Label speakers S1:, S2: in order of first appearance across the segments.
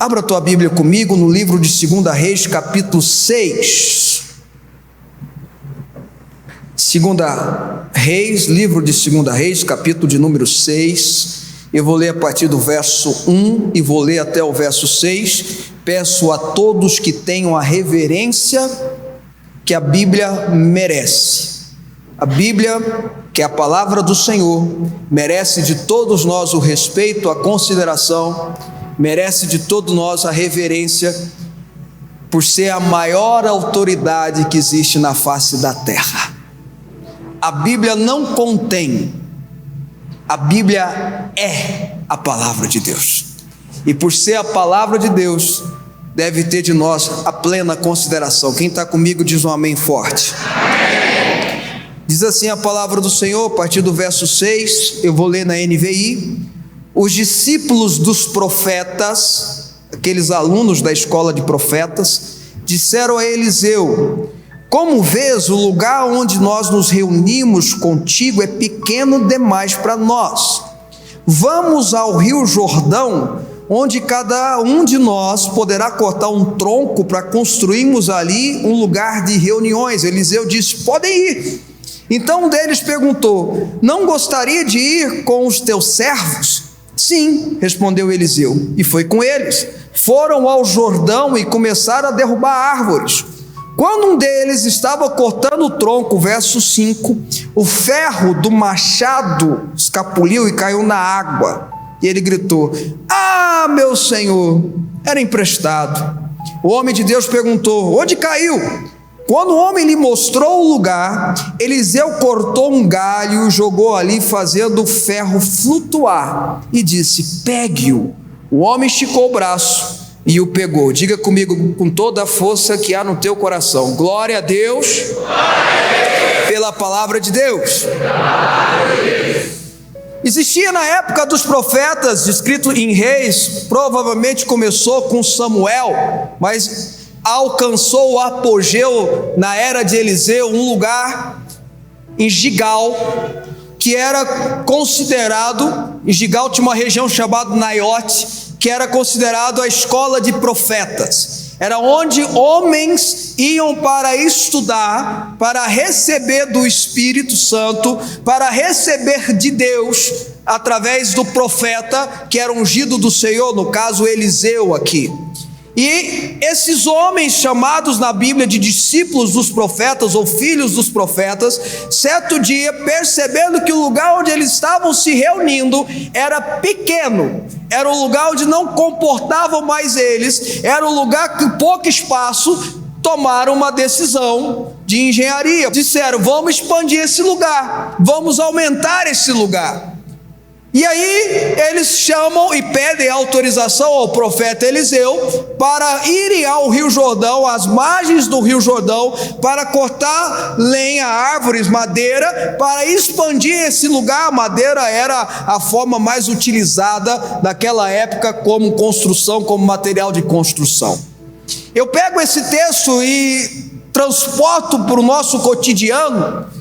S1: Abra a tua Bíblia comigo no livro de 2 Reis, capítulo 6. 2 Reis, livro de 2 Reis, capítulo de número 6. Eu vou ler a partir do verso 1 e vou ler até o verso 6. Peço a todos que tenham a reverência que a Bíblia merece. A Bíblia, que é a palavra do Senhor, merece de todos nós o respeito, a consideração, merece de todos nós a reverência, por ser a maior autoridade que existe na face da terra. A Bíblia não contém, a Bíblia é a palavra de Deus, e por ser a palavra de Deus, deve ter de nós a plena consideração. Quem está comigo diz um amém forte. Amém. Diz assim a palavra do Senhor, a partir do verso 6, eu vou ler na NVI. Os discípulos dos profetas, aqueles alunos da escola de profetas, disseram a Eliseu: como vês, o lugar onde nós nos reunimos contigo é pequeno demais para nós. Vamos ao rio Jordão, onde cada um de nós poderá cortar um tronco para construirmos ali um lugar de reuniões. Eliseu disse: podem ir. Então um deles perguntou: não gostaria de ir com os teus servos? Sim, respondeu Eliseu, e foi com eles. Foram ao Jordão e começaram a derrubar árvores. Quando um deles estava cortando o tronco, verso 5, o ferro do machado escapuliu e caiu na água. E ele gritou: ah, meu senhor, era emprestado. O homem de Deus perguntou: onde caiu? Quando o homem lhe mostrou o lugar, Eliseu cortou um galho e o jogou ali, fazendo o ferro flutuar, e disse: pegue-o. O homem esticou o braço e o pegou. Diga comigo com toda a força que há no teu coração: glória a Deus, pela palavra de Deus. Existia na época dos profetas, descrito em Reis, provavelmente começou com Samuel, mas alcançou o apogeu na era de Eliseu, um lugar em Gigal, que era considerado, em Gigal tinha uma região chamada Naiote, que era considerado a escola de profetas. Era onde homens iam para estudar, para receber do Espírito Santo, para receber de Deus, através do profeta, que era ungido do Senhor, no caso Eliseu aqui. E esses homens chamados na Bíblia de discípulos dos profetas ou filhos dos profetas, certo dia, percebendo que o lugar onde eles estavam se reunindo era pequeno, era um lugar onde não comportavam mais eles, era um lugar com pouco espaço, tomaram uma decisão de engenharia. Disseram: vamos expandir esse lugar, vamos aumentar esse lugar. E aí eles chamam e pedem autorização ao profeta Eliseu para irem ao Rio Jordão, às margens do Rio Jordão, para cortar lenha, árvores, madeira, para expandir esse lugar. A madeira era a forma mais utilizada naquela época como construção, como material de construção. Eu pego esse texto e transporto para o nosso cotidiano,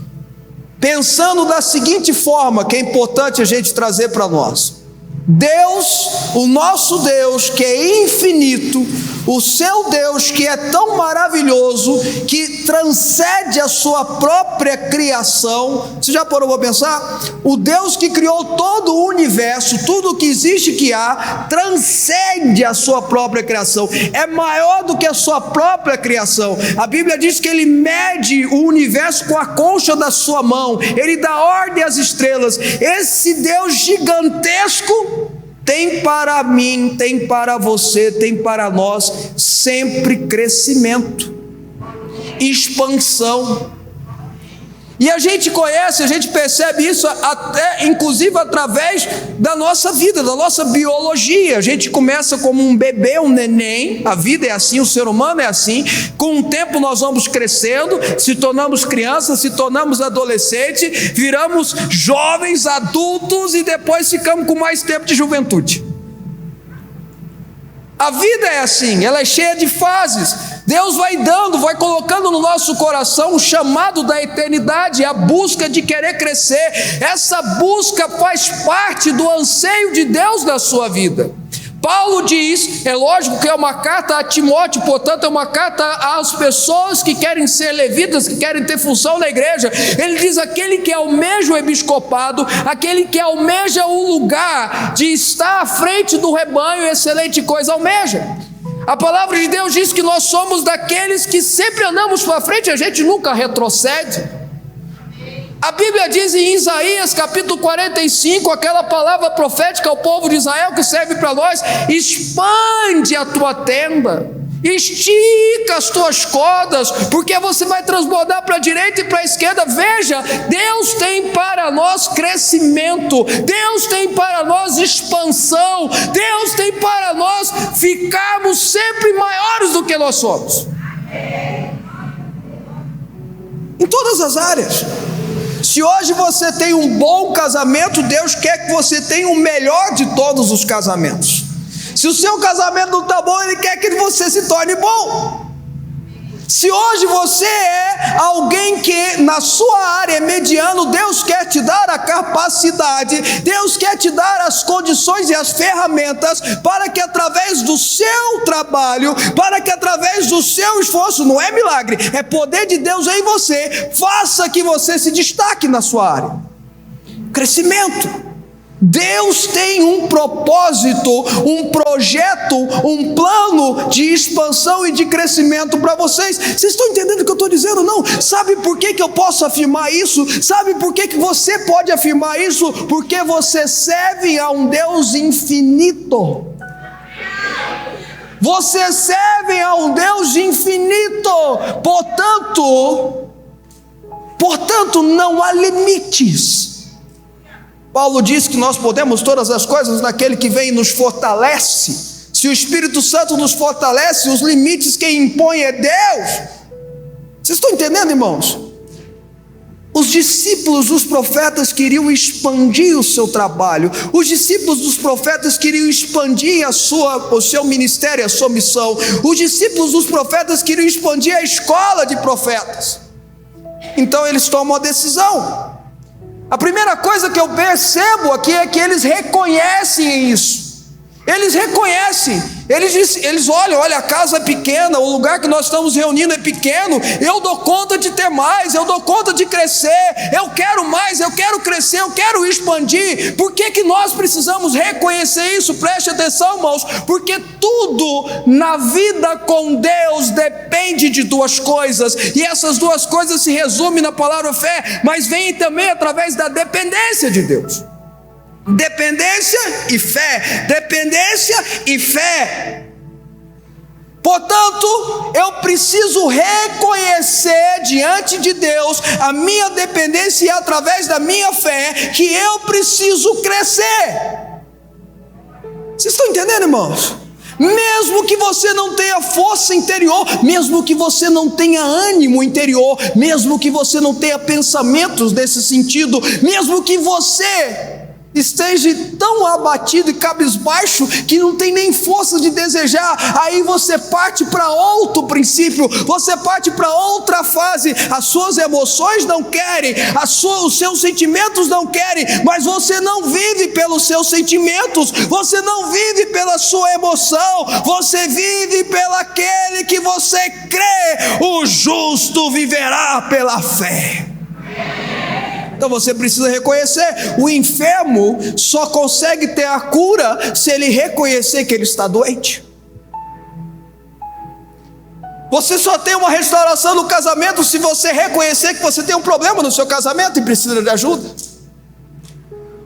S1: pensando da seguinte forma, que é importante a gente trazer para nós: Deus, o nosso Deus que é infinito, o seu Deus que é tão maravilhoso, que transcende a sua própria criação. Você já parou para pensar? O Deus que criou todo o universo, tudo que existe que há, transcende a sua própria criação, é maior do que a sua própria criação. A Bíblia diz que ele mede o universo com a concha da sua mão, ele dá ordem às estrelas. Esse Deus gigantesco tem para mim, tem para você, tem para nós sempre crescimento, expansão. E a gente conhece, a gente percebe isso até inclusive através da nossa vida, da nossa biologia. A gente começa como um bebê, um neném, a vida é assim, o ser humano é assim. Com o tempo nós vamos crescendo, se tornamos crianças, se tornamos adolescentes, viramos jovens, adultos e depois ficamos com mais tempo de juventude. A vida é assim, ela é cheia de fases. Deus vai dando, vai colocando no nosso coração o chamado da eternidade, a busca de querer crescer. Essa busca faz parte do anseio de Deus na sua vida.
S2: Paulo diz, é lógico que é uma carta a Timóteo, portanto é uma carta às pessoas que querem ser levitas, que querem ter função na igreja. Ele diz: aquele que almeja o episcopado, aquele que almeja o lugar de estar à frente do rebanho, excelente coisa almeja. A palavra de Deus diz que nós somos daqueles que sempre andamos para frente, a gente nunca retrocede. A Bíblia diz em Isaías capítulo 45, aquela palavra profética ao povo de Israel que serve para nós: expande a tua tenda, estica as tuas cordas, porque você vai transbordar para a direita e para a esquerda. Veja, Deus tem para nós crescimento, Deus tem para nós expansão, Deus tem para nós ficarmos sempre maiores do que nós somos,
S1: em todas as áreas. Se hoje você tem um bom casamento, Deus quer que você tenha o melhor de todos os casamentos. Se o seu casamento não está bom, Ele quer que você se torne bom. Se hoje você é alguém que na sua área é mediano, Deus quer te dar a capacidade, Deus quer te dar as condições e as ferramentas para que através do seu trabalho, para que através do seu esforço, não é milagre, é poder de Deus em você, faça que você se destaque na sua área. Crescimento. Deus tem um propósito, um projeto, um plano de expansão e de crescimento para vocês. Vocês estão entendendo o que eu estou dizendo? Não? Sabe por que eu posso afirmar isso? Sabe por que você pode afirmar isso? Porque você serve a um Deus infinito. Você serve a um Deus infinito. Portanto, não há limites. Paulo diz que nós podemos todas as coisas naquele que vem e nos fortalece. Se o Espírito Santo nos fortalece, os limites quem impõe é Deus. Vocês estão entendendo, irmãos? Os discípulos dos profetas queriam expandir o seu trabalho. Os discípulos dos profetas queriam expandir o seu ministério, a sua missão. Os discípulos dos profetas queriam expandir a escola de profetas. Então eles tomam a decisão. A primeira coisa que eu percebo aqui é que eles reconhecem isso. Eles reconhecem, eles olham, olha, a casa é pequena, o lugar que nós estamos reunindo é pequeno, eu dou conta de ter mais, eu dou conta de crescer, eu quero mais, eu quero crescer, eu quero expandir. Por que nós precisamos reconhecer isso? Preste atenção, irmãos, porque tudo na vida com Deus depende de duas coisas, e essas duas coisas se resumem na palavra fé, mas vêm também através da dependência de Deus. Dependência e fé, dependência e fé. Portanto, eu preciso reconhecer diante de Deus a minha dependência e através da minha fé que eu preciso crescer. Vocês estão entendendo, irmãos? Mesmo que você não tenha força interior, mesmo que você não tenha ânimo interior, mesmo que você não tenha pensamentos nesse sentido, mesmo que você esteja tão abatido e cabisbaixo que não tem nem força de desejar, aí você parte para outro princípio, você parte para outra fase. As suas emoções não querem, os seus sentimentos não querem, mas você não vive pelos seus sentimentos, você não vive pela sua emoção, você vive pelo aquele que você crê. O justo viverá pela fé. Então você precisa reconhecer. O enfermo só consegue ter a cura se ele reconhecer que ele está doente. Você só tem uma restauração no casamento se você reconhecer que você tem um problema no seu casamento e precisa de ajuda.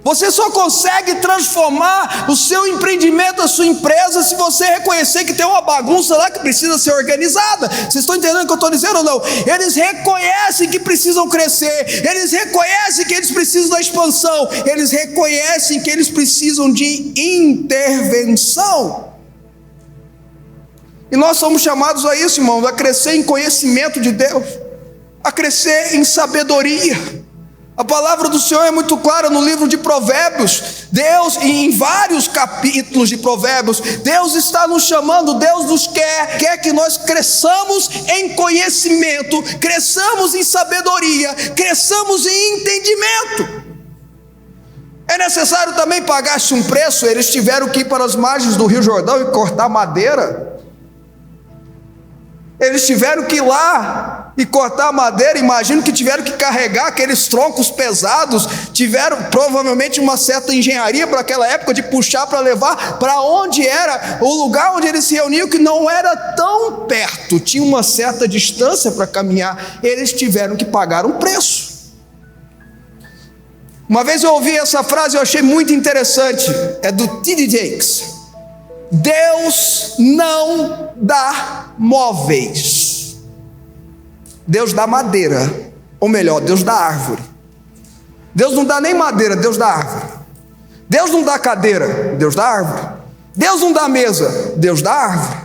S1: Você só consegue transformar o seu empreendimento, a sua empresa, se você reconhecer que tem uma bagunça lá que precisa ser organizada. Vocês estão entendendo o que eu estou dizendo ou não? Eles reconhecem que precisam crescer, eles reconhecem que eles precisam da expansão, eles reconhecem que eles precisam de intervenção. E nós somos chamados a isso, irmãos, a crescer em conhecimento de Deus, a crescer em sabedoria. A palavra do Senhor é muito clara no livro de Provérbios. Deus, em vários capítulos de Provérbios, Deus está nos chamando, Deus nos quer que nós cresçamos em conhecimento, cresçamos em sabedoria, cresçamos em entendimento. É necessário também pagar-se um preço. Eles tiveram que ir para as margens do Rio Jordão e cortar madeira. Eles tiveram que ir lá e cortar madeira. Imagino que tiveram que carregar aqueles troncos pesados. Tiveram provavelmente uma certa engenharia para aquela época de puxar para levar para onde era o lugar onde eles se reuniam, que não era tão perto, tinha uma certa distância para caminhar. Eles tiveram que pagar um preço. Uma vez eu ouvi essa frase e eu achei muito interessante. É do T.D. Jakes. Deus não dá móveis, Deus dá madeira. Ou melhor, Deus dá árvore. Deus não dá nem madeira, Deus dá árvore. Deus não dá cadeira, Deus dá árvore. Deus não dá mesa, Deus dá árvore.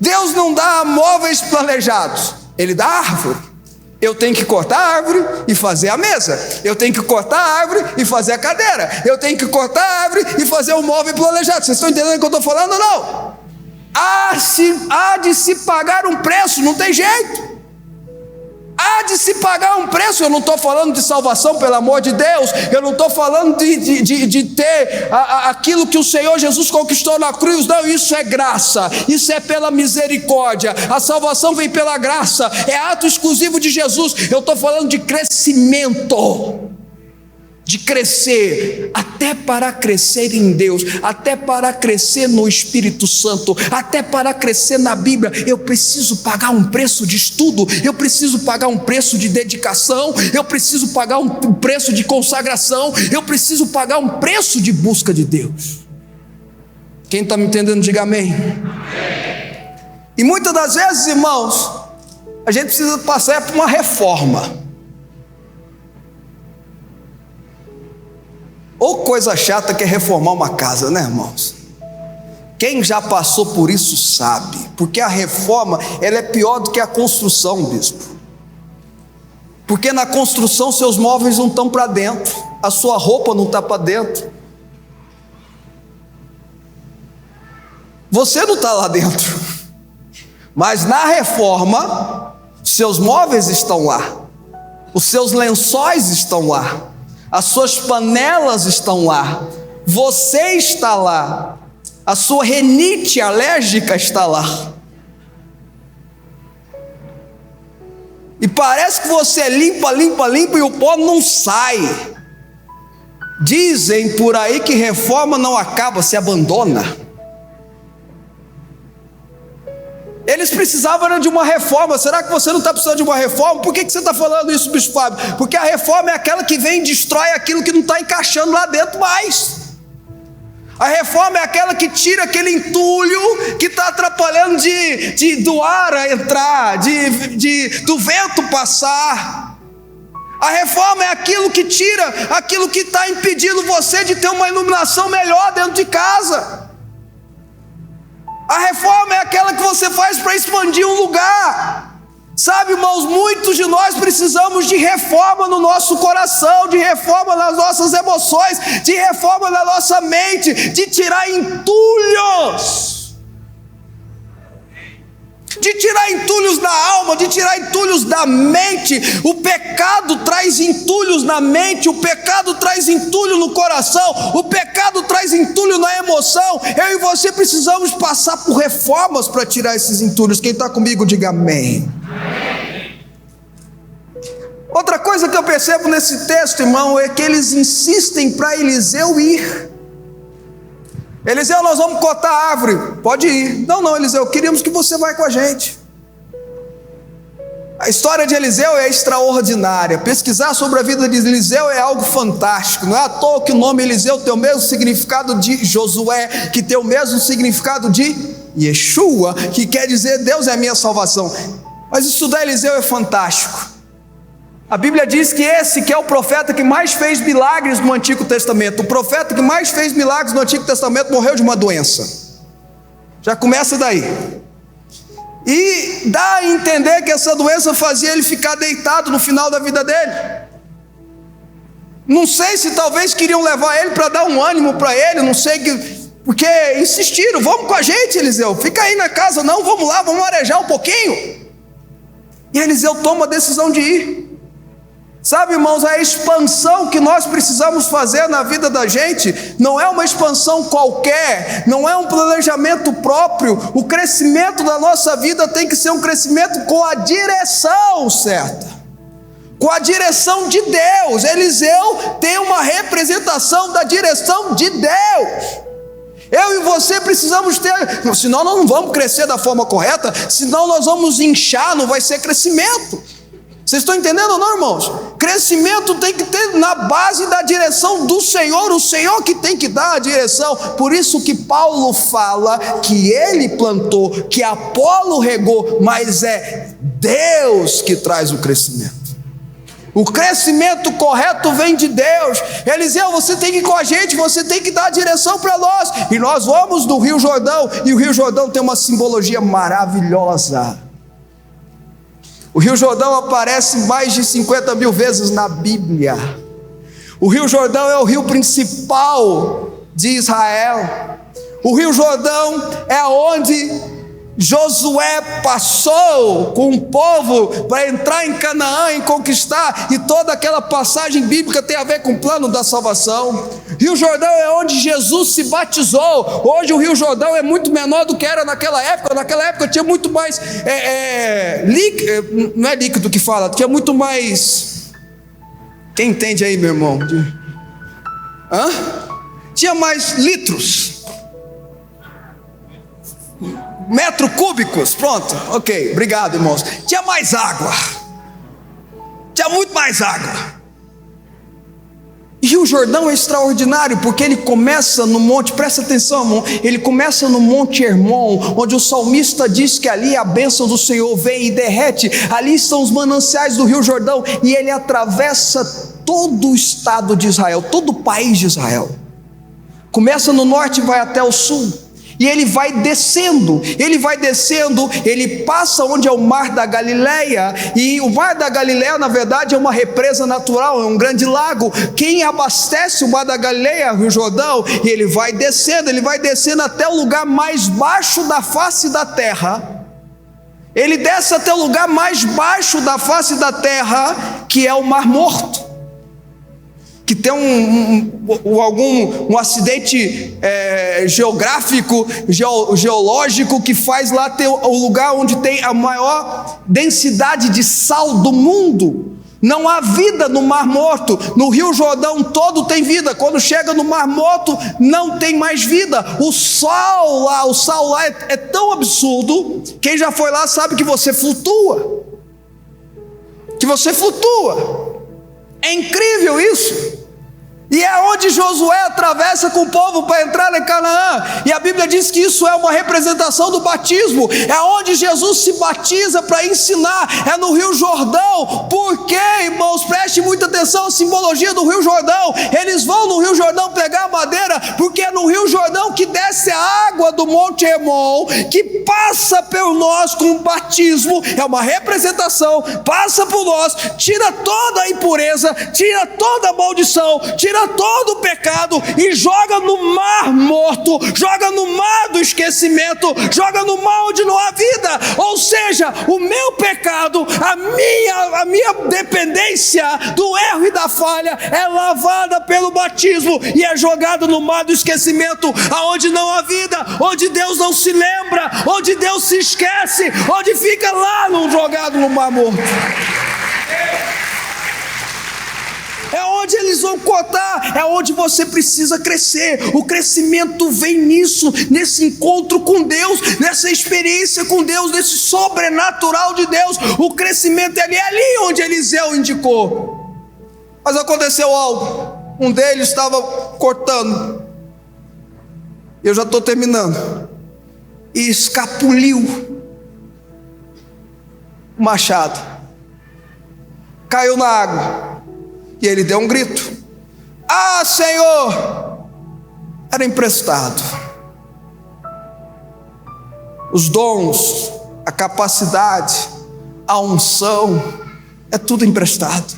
S1: Deus não dá móveis planejados, Ele dá árvore. Eu tenho que cortar a árvore e fazer a mesa. Eu tenho que cortar a árvore e fazer a cadeira. Eu tenho que cortar a árvore e fazer o móvel planejado. Vocês estão entendendo o que eu estou falando ou não? Há de se pagar um preço, não tem jeito. Há de se pagar um preço. Eu não estou falando de salvação, pelo amor de Deus. Eu não estou falando de ter aquilo que o Senhor Jesus conquistou na cruz. Não, isso é graça. Isso é pela misericórdia. A salvação vem pela graça. É ato exclusivo de Jesus. Eu estou falando de crescimento. De crescer, até para crescer em Deus, até para crescer no Espírito Santo, até para crescer na Bíblia. Eu preciso pagar um preço de estudo, eu preciso pagar um preço de dedicação, eu preciso pagar um preço de consagração, eu preciso pagar um preço de busca de Deus. Quem está me entendendo, diga amém. E muitas das vezes, irmãos, a gente precisa passar por uma reforma. Ou coisa chata que é reformar uma casa, né, irmãos? Quem já passou por isso sabe, porque a reforma, ela é pior do que a construção, bispo. Porque na construção seus móveis não estão para dentro, a sua roupa não está para dentro, você não está lá dentro. Mas na reforma, seus móveis estão lá, os seus lençóis estão lá, as suas panelas estão lá, você está lá, a sua rinite alérgica está lá. E parece que você limpa e o pó não sai. Dizem por aí que reforma não acaba, se abandona. Eles precisavam de uma reforma. Será que você não está precisando de uma reforma? Por que você está falando isso, bispo Fábio? Porque a reforma é aquela que vem e destrói aquilo que não está encaixando lá dentro mais. A reforma é aquela que tira aquele entulho que está atrapalhando do ar entrar, do vento passar. A reforma é aquilo que tira aquilo que está impedindo você de ter uma iluminação melhor dentro de casa. A reforma é aquela que você faz para expandir um lugar. Sabe, irmãos, muitos de nós precisamos de reforma no nosso coração, de reforma nas nossas emoções, de reforma na nossa mente, de tirar entulhos, de tirar entulhos da alma, de tirar entulhos da mente. O pecado traz entulhos na mente, o pecado traz entulho no coração, o pecado traz entulho na emoção. Eu e você precisamos passar por reformas para tirar esses entulhos. Quem está comigo, diga amém. Outra coisa que eu percebo nesse texto, irmão, é que eles insistem para Eliseu ir. Eliseu, nós vamos cortar a árvore. Pode ir. Não, Eliseu, queríamos que você vá com a gente. A história de Eliseu é extraordinária. Pesquisar sobre a vida de Eliseu é algo fantástico. Não é à toa que o nome Eliseu tem o mesmo significado de Josué, que tem o mesmo significado de Yeshua, que quer dizer Deus é a minha salvação. Mas estudar Eliseu é fantástico. A Bíblia diz que esse que é o profeta que mais fez milagres no Antigo Testamento, o profeta que mais fez milagres no Antigo Testamento morreu de uma doença. Já começa daí. E dá a entender que essa doença fazia ele ficar deitado no final da vida dele. Não sei se talvez queriam levar ele para dar um ânimo para ele, não sei, porque insistiram, vamos com a gente, Eliseu, fica aí na casa, não, vamos lá, vamos arejar um pouquinho. E Eliseu toma a decisão de ir. Sabe, irmãos, a expansão que nós precisamos fazer na vida da gente não é uma expansão qualquer, não é um planejamento próprio. O crescimento da nossa vida tem que ser um crescimento com a direção certa, com a direção de Deus. Eliseu tem uma representação da direção de Deus. Eu e você precisamos ter, senão nós não vamos crescer da forma correta, senão nós vamos inchar, não vai ser crescimento. Vocês estão entendendo ou não, irmãos? Crescimento tem que ter na base da direção do Senhor, o Senhor que tem que dar a direção. Por isso que Paulo fala que ele plantou, que Apolo regou, mas é Deus que traz o crescimento. O crescimento correto vem de Deus. Eliseu, você tem que ir com a gente, você tem que dar a direção para nós. E nós vamos do Rio Jordão, e o Rio Jordão tem uma simbologia maravilhosa. O Rio Jordão aparece mais de 50 mil vezes na Bíblia. O Rio Jordão é o rio principal de Israel. O Rio Jordão é onde Josué passou com o povo para entrar em Canaã e conquistar, e toda aquela passagem bíblica tem a ver com o plano da salvação. Rio Jordão é onde Jesus se batizou. Hoje o Rio Jordão é muito menor do que era naquela época tinha muito mais líquido, não é líquido que fala, tinha muito mais, quem entende aí, meu irmão? Tinha mais litros, metros cúbicos, pronto, ok, obrigado, irmãos. Tinha mais água, tinha muito mais água. E o Jordão é extraordinário, porque ele começa no monte, presta atenção, irmão, ele começa no Monte Hermon, onde o salmista diz que ali a bênção do Senhor vem e derrete. Ali estão os mananciais do Rio Jordão, e ele atravessa todo o estado de Israel, todo o país de Israel. Começa no norte e vai até o sul. E ele vai descendo, ele passa onde é o Mar da Galileia, e o Mar da Galileia na verdade é uma represa natural, é um grande lago. Quem abastece o Mar da Galileia é o Rio Jordão, e ele vai descendo até o lugar mais baixo da face da terra. Ele desce até o lugar mais baixo da face da terra, que é o Mar Morto, que tem um acidente geográfico, geológico, que faz lá ter o lugar onde tem a maior densidade de sal do mundo. Não há vida no Mar Morto. No Rio Jordão todo tem vida. Quando chega no Mar Morto não tem mais vida. O sal lá é tão absurdo. Quem já foi lá sabe que você flutua. É incrível isso. E é onde Josué atravessa com o povo para entrar em Canaã. E a Bíblia diz que isso é uma representação do batismo. É onde Jesus se batiza para ensinar. É no Rio Jordão. Por quê, irmãos? Preste muita atenção à simbologia do Rio Jordão. Eles vão no Rio Jordão pegar madeira, porque é no Rio Jordão que desce a água do Monte Hermon, que passa por nós com o batismo. É uma representação, passa por nós, tira toda a impureza, tira toda a maldição, tira todo o pecado e joga no Mar Morto, joga no mar do esquecimento, joga no mar onde não há vida. Ou seja, o meu pecado, a minha dependência do erro e da falha é lavada pelo batismo e é jogada no mar do esquecimento, aonde não há vida, onde Deus não se lembra, onde Deus se esquece, onde fica lá jogado no Mar Morto. É onde eles vão cortar, é onde você precisa crescer. O crescimento vem nisso, nesse encontro com Deus, nessa experiência com Deus, nesse sobrenatural de Deus. O crescimento é ali onde Eliseu indicou. Mas aconteceu algo, um deles estava cortando, eu já estou terminando, e escapuliu o machado, caiu na água. E ele deu um grito: ah, Senhor! Era emprestado. Os dons, a capacidade, a unção, é tudo emprestado.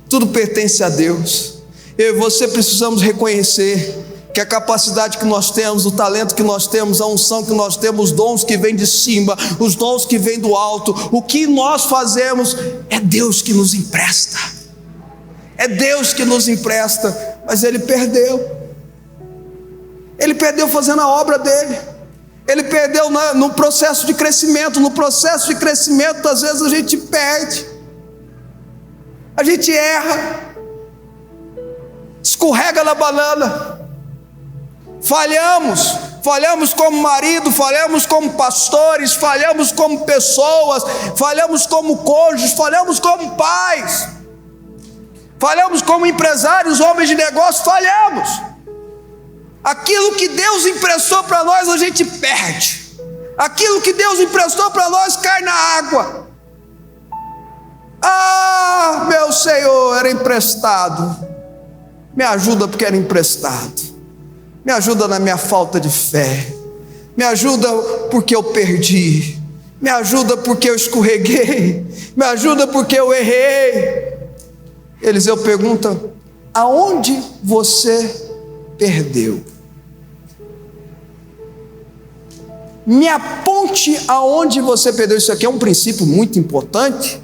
S1: Tudo pertence a Deus. Eu e você precisamos reconhecer que a capacidade que nós temos, o talento que nós temos, a unção que nós temos, os dons que vêm de cima, os dons que vêm do alto, o que nós fazemos é Deus que nos empresta. é Deus que nos empresta, mas ele perdeu. Ele perdeu fazendo a obra dele. Ele perdeu no processo de crescimento. No processo de crescimento, às vezes a gente perde, a gente erra, escorrega na banana, falhamos como marido, falhamos como pastores, falhamos como pessoas, falhamos como cônjuges, falhamos como pais, falhamos como empresários, homens de negócio, falhamos. Aquilo que Deus emprestou para nós, a gente perde. Aquilo que Deus emprestou para nós cai na água. Ah, meu Senhor, era emprestado. Me ajuda porque era emprestado. Me ajuda na minha falta de fé. Me ajuda porque eu perdi. Me ajuda porque eu escorreguei. Me ajuda porque eu errei. Eliseu pergunta: aonde você perdeu? Me aponte aonde você perdeu. Isso aqui é um princípio muito importante,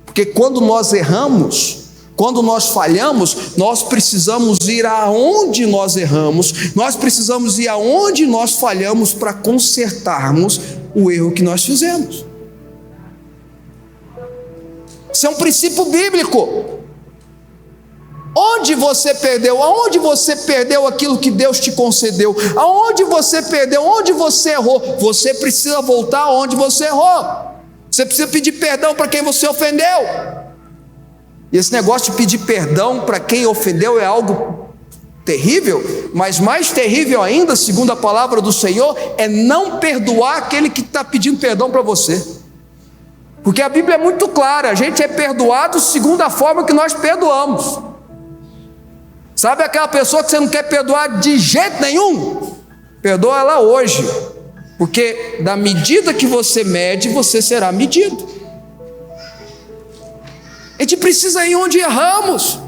S1: porque quando nós erramos, quando nós falhamos, nós precisamos ir aonde nós erramos, nós precisamos ir aonde nós falhamos para consertarmos o erro que nós fizemos. Isso é um princípio bíblico. Onde você perdeu? Aonde você perdeu aquilo que Deus te concedeu? Aonde você perdeu? Onde você errou? Você precisa voltar aonde você errou. Você precisa pedir perdão para quem você ofendeu. E esse negócio de pedir perdão para quem ofendeu é algo terrível, mas mais terrível ainda, segundo a palavra do Senhor, é não perdoar aquele que está pedindo perdão para você. Porque a Bíblia é muito clara: a gente é perdoado segundo a forma que nós perdoamos. Sabe aquela pessoa que você não quer perdoar de jeito nenhum? Perdoa ela hoje, porque da medida que você mede, você será medido. A gente precisa ir onde erramos.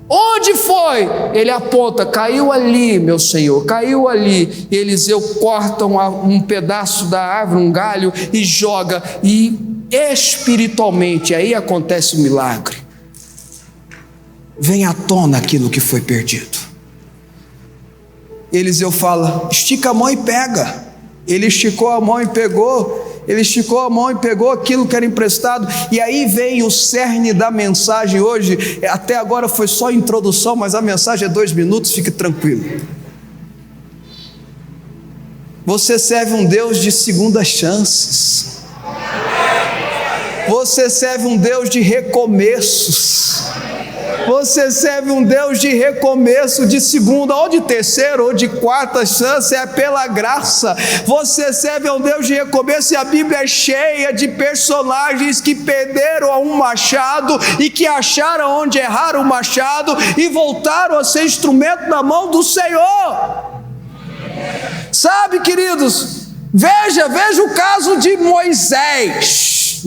S1: Onde foi? Ele aponta: caiu ali, meu Senhor, caiu ali. E Eliseu corta um pedaço da árvore, um galho, e joga, e espiritualmente aí acontece o milagre. Vem à tona aquilo que foi perdido. Eliseu fala: estica a mão e pega. Ele esticou a mão e pegou. Ele esticou a mão e pegou aquilo que era emprestado. E aí vem o cerne da mensagem hoje. Até agora foi só a introdução, mas a mensagem é 2 minutos, fique tranquilo. Você serve um Deus de segundas chances. Você serve um Deus de recomeços. Você serve um Deus de recomeço, de segunda, ou de terceira, ou de quarta chance, é pela graça. Você serve um Deus de recomeço, e a Bíblia é cheia de personagens que perderam um machado e que acharam onde erraram o machado e voltaram a ser instrumento na mão do Senhor. Sabe, queridos, veja o caso de Moisés.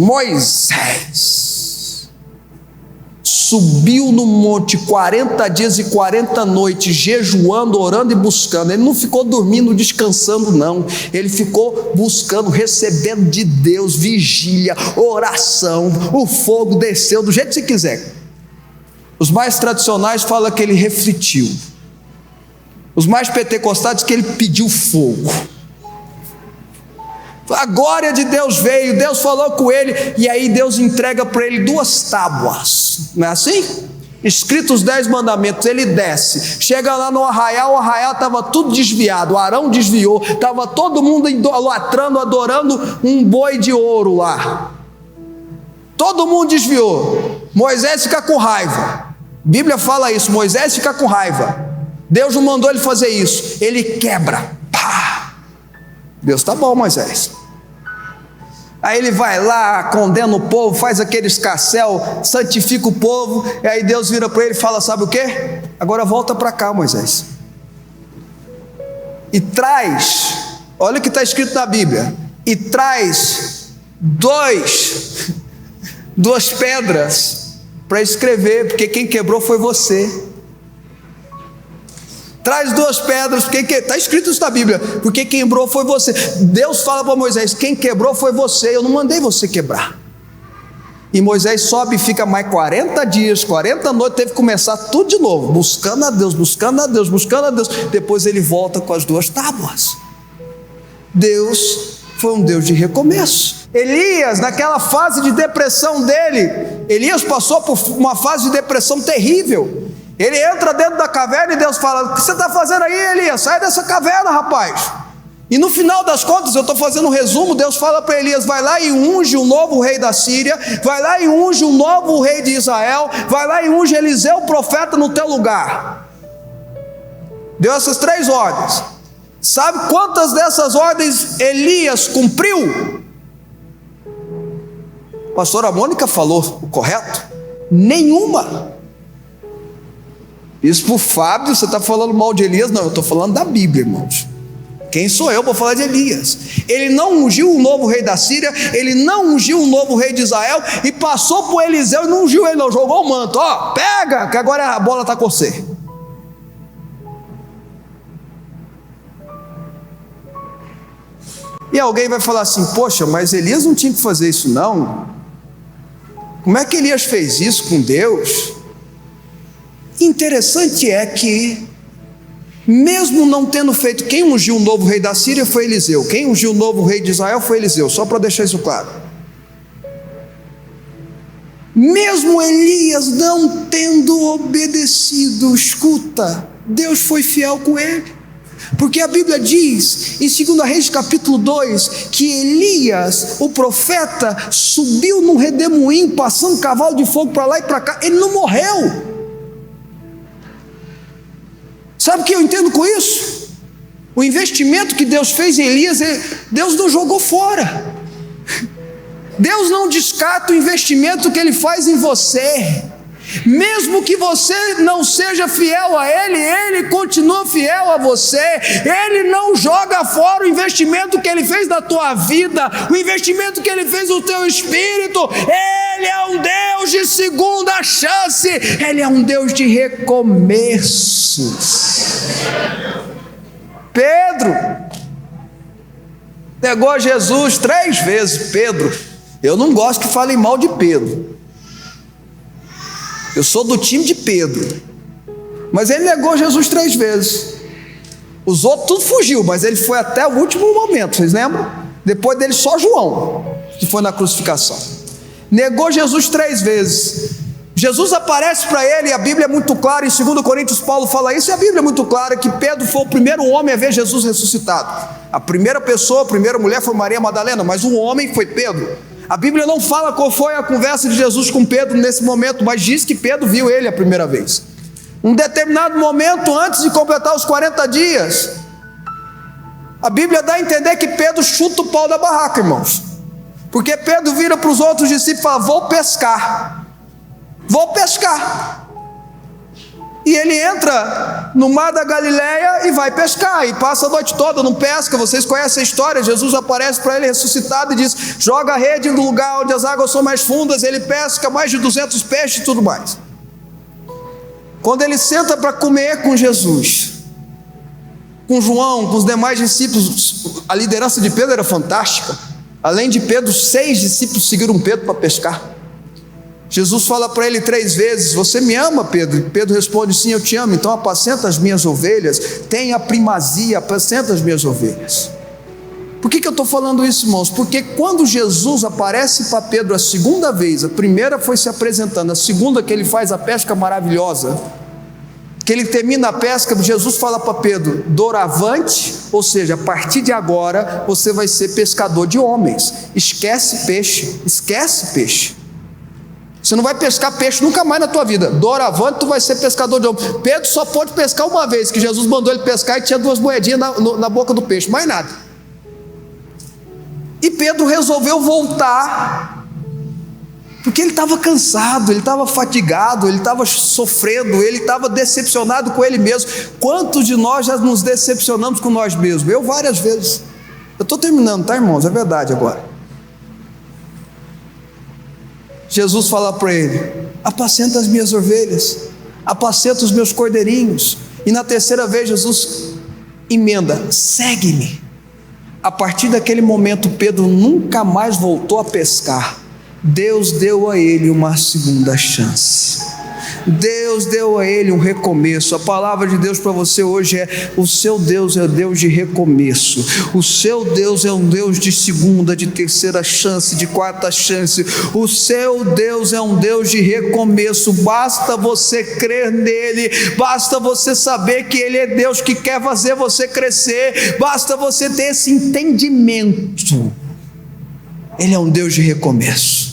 S1: Subiu no monte 40 dias e 40 noites, jejuando, orando e buscando. Ele não ficou dormindo, descansando não. Ele ficou buscando, recebendo de Deus, vigília, oração. O fogo desceu do jeito que você quiser. Os mais tradicionais falam que ele refletiu. Os mais pentecostais dizem que ele pediu fogo. A glória de Deus veio, Deus falou com ele, e aí Deus entrega para ele 2 tábuas, não é assim? Escritos os 10 mandamentos. Ele desce, chega lá no arraial, o arraial estava tudo desviado, Arão desviou, estava todo mundo idolatrando, adorando um boi de ouro lá, todo mundo desviou. Moisés fica com raiva, a Bíblia fala isso, Moisés fica com raiva, Deus não mandou ele fazer isso, ele quebra, pá. Deus: tá bom, Moisés. Aí ele vai lá, condena o povo, faz aquele escarcéu, santifica o povo, e aí Deus vira para ele e fala: sabe o que? Agora volta para cá, Moisés, e traz, olha o que está escrito na Bíblia, e traz 2 pedras para escrever, porque quem quebrou foi você. Traz 2 pedras, porque está escrito isso na Bíblia, porque quem quebrou foi você. Deus fala para Moisés: quem quebrou foi você, eu não mandei você quebrar. E Moisés sobe e fica mais 40 dias, 40 noites, teve que começar tudo de novo, buscando a Deus, buscando a Deus, buscando a Deus. Depois ele volta com as 2 tábuas. Deus foi um Deus de recomeço. Elias, naquela fase de depressão dele, Elias passou por uma fase de depressão terrível. Ele entra dentro da caverna e Deus fala: o que você está fazendo aí, Elias? Sai dessa caverna, rapaz. E no final das contas, eu estou fazendo um resumo, Deus fala para Elias: vai lá e unge um novo rei da Síria, vai lá e unge um novo rei de Israel, vai lá e unge Eliseu, profeta, no teu lugar. Deu essas 3 ordens. Sabe quantas dessas ordens Elias cumpriu? A pastora Mônica falou o correto? Nenhuma. Isso para o Fábio, você está falando mal de Elias? Não, eu estou falando da Bíblia, irmãos. Quem sou eu para falar de Elias? Ele não ungiu um novo rei da Síria, ele não ungiu um novo rei de Israel, e passou por Eliseu e não ungiu ele, não, jogou o manto. Ó, pega, que agora a bola está com você. E alguém vai falar assim: poxa, mas Elias não tinha que fazer isso não? Como é que Elias fez isso com Deus? Interessante é que, mesmo não tendo feito, quem ungiu o novo rei da Síria foi Eliseu, quem ungiu o novo rei de Israel foi Eliseu, só para deixar isso claro. Mesmo Elias não tendo obedecido, escuta, Deus foi fiel com ele. Porque a Bíblia diz, em 2 Reis capítulo 2, que Elias, o profeta, subiu num redemoinho, passando cavalo de fogo para lá e para cá, ele não morreu. Sabe o que eu entendo com isso? O investimento que Deus fez em Elias, Deus não jogou fora. Deus não descarta o investimento que Ele faz em você. Mesmo que você não seja fiel a Ele, Ele continua fiel a você. Ele não joga fora o investimento que Ele fez na tua vida, o investimento que Ele fez no teu espírito. Ele é um Deus de segunda chance, Ele é um Deus de recomeços. Pedro negou Jesus 3 vezes. Pedro, eu não gosto que falem mal de Pedro, eu sou do time de Pedro, mas ele negou Jesus 3 vezes. Os outros tudo fugiu, mas ele foi até o último momento, vocês lembram? Depois dele só João, que foi na crucificação. Negou Jesus 3 vezes. Jesus aparece para ele, e a Bíblia é muito clara, em 2 Coríntios Paulo fala isso, e a Bíblia é muito clara, que Pedro foi o primeiro homem a ver Jesus ressuscitado. A primeira pessoa, a primeira mulher foi Maria Madalena, mas o homem foi Pedro. A Bíblia não fala qual foi a conversa de Jesus com Pedro nesse momento, mas diz que Pedro viu ele a primeira vez. Um determinado momento antes de completar os 40 dias, a Bíblia dá a entender que Pedro chuta o pau da barraca, irmãos. Porque Pedro vira para os outros discípulos e fala: vou pescar. Vou pescar. E ele entra no mar da Galileia e vai pescar, e passa a noite toda, não pesca. Vocês conhecem a história. Jesus aparece para ele ressuscitado e diz: joga a rede no lugar onde as águas são mais fundas. Ele pesca mais de 200 peixes e tudo mais. Quando ele senta para comer com Jesus, com João, com os demais discípulos, a liderança de Pedro era fantástica. Além de Pedro, 6 discípulos seguiram Pedro para pescar. Jesus fala para ele 3 vezes: você me ama, Pedro? E Pedro responde: sim, eu te amo. Então apacenta as minhas ovelhas, tenha a primazia, apacenta as minhas ovelhas. Por que eu estou falando isso, irmãos? Porque quando Jesus aparece para Pedro a 2ª vez, a primeira foi se apresentando, a segunda que ele faz a pesca maravilhosa, que ele termina a pesca, Jesus fala para Pedro: doravante, ou seja, a partir de agora você vai ser pescador de homens. Esquece peixe, esquece peixe. Você não vai pescar peixe nunca mais na tua vida. Doravante tu vai ser pescador de homens. Pedro só pôde pescar uma vez, que Jesus mandou ele pescar e tinha 2 moedinhas na boca do peixe, mais nada. E Pedro resolveu voltar, porque ele estava cansado, ele estava fatigado, ele estava sofrendo, ele estava decepcionado com ele mesmo. Quantos de nós já nos decepcionamos com nós mesmos? Eu várias vezes. Eu estou terminando, tá, irmãos? É verdade agora. Jesus fala para ele: apacenta as minhas ovelhas, apacenta os meus cordeirinhos. E na 3ª vez Jesus emenda: segue-me. A partir daquele momento Pedro nunca mais voltou a pescar. Deus deu a ele uma segunda chance. Deus deu a ele um recomeço. A palavra de Deus para você hoje é: o seu Deus é Deus de recomeço. O seu Deus é um Deus de segunda, de terceira chance, de quarta chance. O seu Deus é um Deus de recomeço. Basta você crer nele, basta você saber que ele é Deus que quer fazer você crescer, basta você ter esse entendimento. Ele é um Deus de recomeço.